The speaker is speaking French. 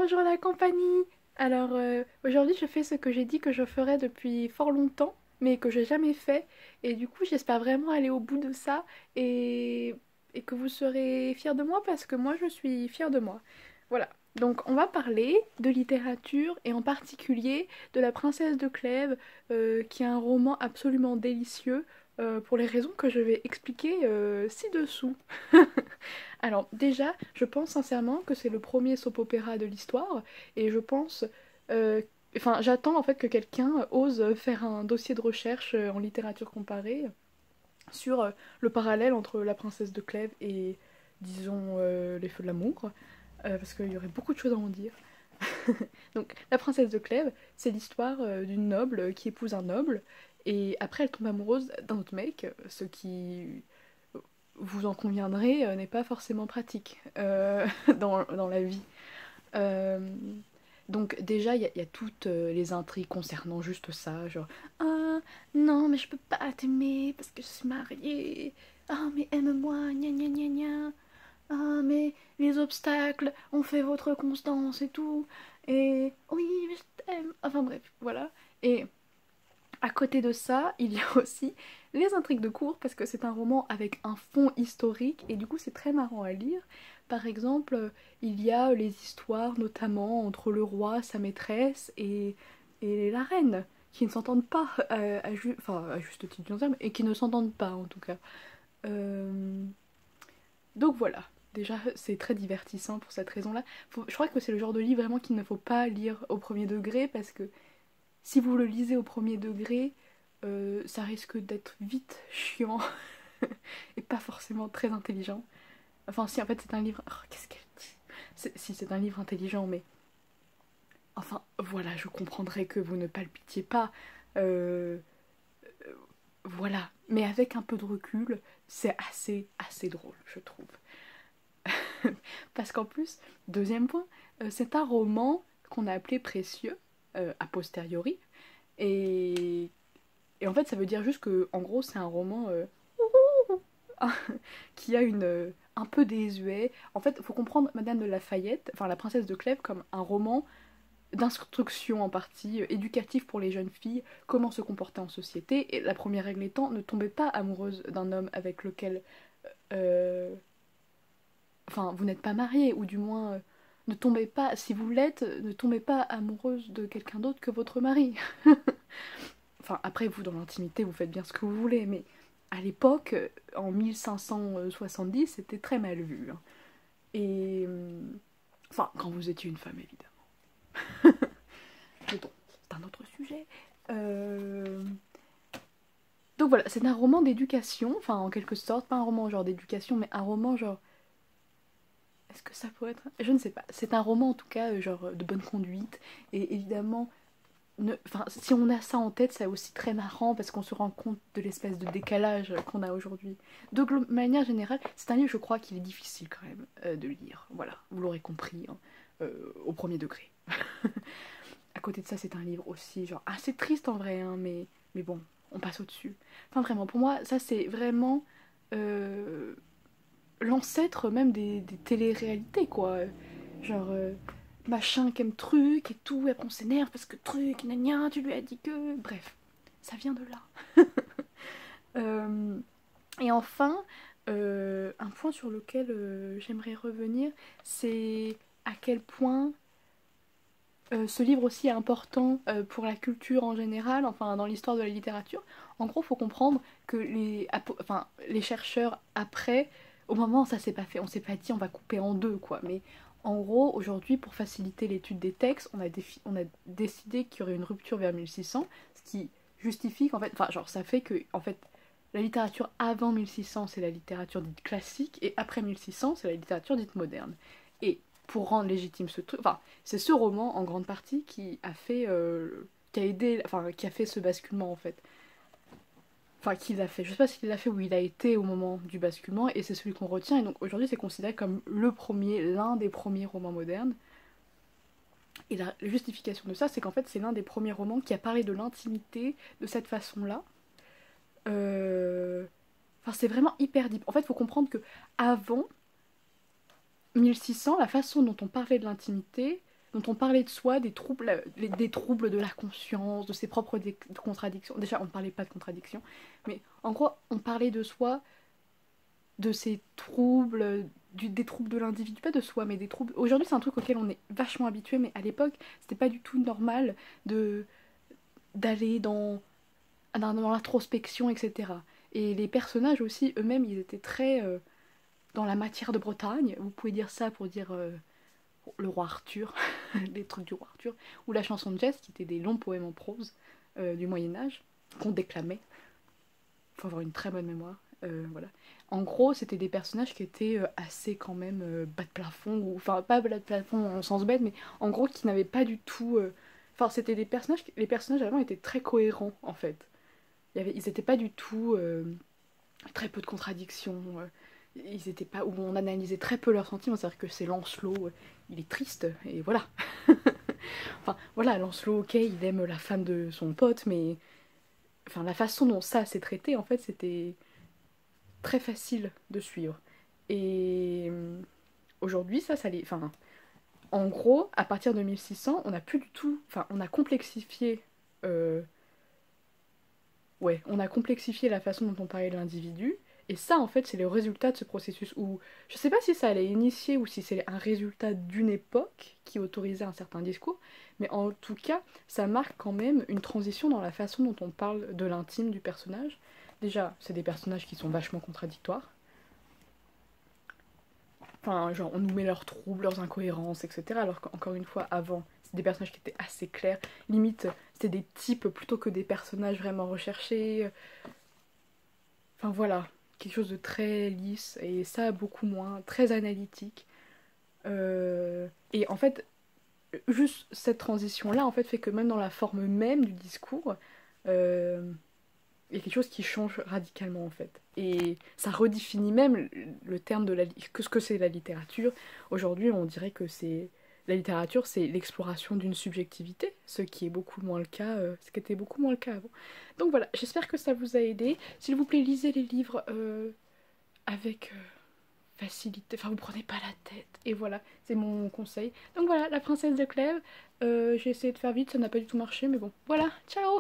Bonjour la compagnie! Alors aujourd'hui je fais ce que j'ai dit que je ferais depuis fort longtemps, mais que j'ai jamais fait, et du coup j'espère vraiment aller au bout de ça et, et que vous serez fiers de moi parce que moi je suis fière de moi. Voilà, donc on va parler de littérature et en particulier de La Princesse de Clèves, qui est un roman absolument délicieux pour les raisons que je vais expliquer ci-dessous. Alors déjà, je pense sincèrement que c'est le premier soap-opéra de l'histoire et je pense, enfin j'attends en fait que quelqu'un ose faire un dossier de recherche en littérature comparée sur le parallèle entre La Princesse de Clèves et disons Les Feux de l'amour, parce qu'il y aurait beaucoup de choses à en dire. Donc La Princesse de Clèves, c'est l'histoire d'une noble qui épouse un noble et après elle tombe amoureuse d'un autre mec, ce qui vous en conviendrez, n'est pas forcément pratique dans la vie. Euh, donc déjà, il y a toutes les intrigues concernant juste ça, genre «Ah non, mais je peux pas t'aimer parce que je suis mariée. Ah mais aime-moi, gna gna gna gna. Ah mais les obstacles ont fait votre constance et tout. Et oui, mais je t'aime.» Enfin bref, voilà. Et à côté de ça, il y a aussi les intrigues de cour, parce que c'est un roman avec un fond historique, et du coup c'est très marrant à lire. Par exemple, il y a les histoires notamment entre le roi, sa maîtresse et la reine, qui ne s'entendent pas, enfin, à juste titre bien sûr, et qui ne s'entendent pas en tout cas. Euh, Donc voilà, déjà c'est très divertissant pour cette raison-là. Je crois que c'est le genre de livre vraiment qu'il ne faut pas lire au premier degré, parce que si vous le lisez au premier degré, ça risque d'être vite chiant et pas forcément très intelligent. Enfin, si en fait c'est un livre. Oh, qu'est-ce qu'elle dit? Si c'est un livre intelligent, mais. Enfin, voilà, je comprendrais que vous ne palpitiez pas. Euh, voilà. Mais avec un peu de recul, c'est assez drôle, je trouve. Parce qu'en plus, deuxième point, c'est un roman qu'on a appelé précieux, a posteriori. Et Et en fait, ça veut dire juste que, en gros, c'est un roman qui a un peu désuet. En fait, il faut comprendre Madame de Lafayette, enfin la princesse de Clèves, comme un roman d'instruction en partie, éducatif pour les jeunes filles, comment se comporter en société. Et la première règle étant, ne tombez pas amoureuse d'un homme avec lequel, euh, enfin, vous n'êtes pas mariée, ou du moins, ne tombez pas, si vous l'êtes, ne tombez pas amoureuse de quelqu'un d'autre que votre mari. Enfin, après, vous, dans l'intimité, vous faites bien ce que vous voulez, mais à l'époque, en 1570, c'était très mal vu, hein. Et. Enfin, quand vous étiez une femme, évidemment. Mais bon, c'est un autre sujet. Euh, Donc voilà, c'est un roman d'éducation, enfin, en quelque sorte, pas un roman genre d'éducation, mais un roman genre. Est-ce que ça pourrait être. Je ne sais pas. C'est un roman, en tout cas, genre de bonne conduite, et évidemment. Enfin, si on a ça en tête, c'est aussi très marrant parce qu'on se rend compte de l'espèce de décalage qu'on a aujourd'hui. De manière générale, c'est un livre, je crois, qu'il est difficile quand même de lire. Voilà, vous l'aurez compris, hein, au premier degré. À côté de ça, c'est un livre aussi, genre, assez triste en vrai, hein, mais bon, on passe au-dessus. Enfin, vraiment, pour moi, ça, c'est vraiment euh, l'ancêtre même des téléréalités, quoi. Genre, machin qui aime truc et tout, et après on s'énerve parce que truc, gna gna, tu lui as dit que. Bref, ça vient de là. Euh, et enfin, un point sur lequel j'aimerais revenir, c'est à quel point ce livre aussi est important pour la culture en général, enfin dans l'histoire de la littérature. En gros, il faut comprendre que enfin, les chercheurs après, au moment où ça s'est pas fait, on s'est pas dit on va couper en deux quoi, mais en gros aujourd'hui pour faciliter l'étude des textes, on a décidé qu'il y aurait une rupture vers 1600, ce qui justifie qu'en fait, enfin genre ça fait que en fait la littérature avant 1600 c'est la littérature dite classique et après 1600 c'est la littérature dite moderne. Et pour rendre légitime ce truc, enfin c'est ce roman en grande partie qui a fait, qui a aidé, enfin qui a fait ce basculement en fait. Enfin qui l'a fait, je sais pas s'il l'a fait ou il a été au moment du basculement et c'est celui qu'on retient et donc aujourd'hui c'est considéré comme le premier, l'un des premiers romans modernes. Et la justification de ça c'est qu'en fait c'est l'un des premiers romans qui a parlé de l'intimité de cette façon-là. Enfin c'est vraiment hyper deep. En fait il faut comprendre que avant 1600 la façon dont on parlait de l'intimité dont on parlait de soi, des troubles de la conscience, de ses propres contradictions. Déjà, on ne parlait pas de contradictions, mais en gros, on parlait de soi, de ses troubles, des troubles de l'individu, pas de soi, mais des troubles. Aujourd'hui, c'est un truc auquel on est vachement habitué, mais à l'époque, c'était pas du tout normal de d'aller dans l'introspection, etc. Et les personnages aussi, eux-mêmes, ils étaient très dans la matière de Bretagne. Vous pouvez dire ça pour dire le roi Arthur, les trucs du roi Arthur, ou la chanson de Jess, qui étaient des longs poèmes en prose du Moyen-Âge, qu'on déclamait. Il faut avoir une très bonne mémoire. Voilà. En gros, c'était des personnages qui étaient assez quand même bas de plafond, ou enfin pas bas de plafond en sens bête, mais en gros qui n'avaient pas du tout. Enfin, c'était des personnages. Les personnages avant étaient très cohérents en fait. Ils n'étaient pas du tout très peu de contradictions. Ils étaient pas où on analysait très peu leurs sentiments. C'est-à-dire que c'est Lancelot, il est triste et voilà. Enfin voilà, Lancelot, ok, il aime la femme de son pote, mais enfin la façon dont ça s'est traité en fait, c'était très facile de suivre. Et aujourd'hui, ça l'est. Enfin, en gros, à partir de 1600, on a plus du tout. Enfin, on a complexifié. Ouais, on a complexifié la façon dont on parlait de l'individu. Et ça, en fait, c'est le résultat de ce processus où. Je sais pas si ça allait initier ou si c'est un résultat d'une époque qui autorisait un certain discours, mais en tout cas, ça marque quand même une transition dans la façon dont on parle de l'intime du personnage. Déjà, c'est des personnages qui sont vachement contradictoires. Enfin, genre, on nous met leurs troubles, leurs incohérences, etc. Alors qu'encore une fois, avant, c'était des personnages qui étaient assez clairs. Limite, c'était des types plutôt que des personnages vraiment recherchés. Enfin voilà, quelque chose de très lisse, et ça, beaucoup moins, très analytique. Et en fait, juste cette transition-là, en fait, fait que même dans la forme même du discours, euh, il y a quelque chose qui change radicalement en fait. Et ça redéfinit même le terme de ce que c'est la littérature. Aujourd'hui, on dirait que c'est la littérature, c'est l'exploration d'une subjectivité, ce qui est beaucoup moins le cas, ce qui était beaucoup moins le cas avant. Donc voilà, j'espère que ça vous a aidé. S'il vous plaît, lisez les livres avec facilité. Enfin, vous prenez pas la tête. Et voilà, c'est mon conseil. Donc voilà, La Princesse de Clèves. J'ai essayé de faire vite, ça n'a pas du tout marché, mais bon, voilà, ciao.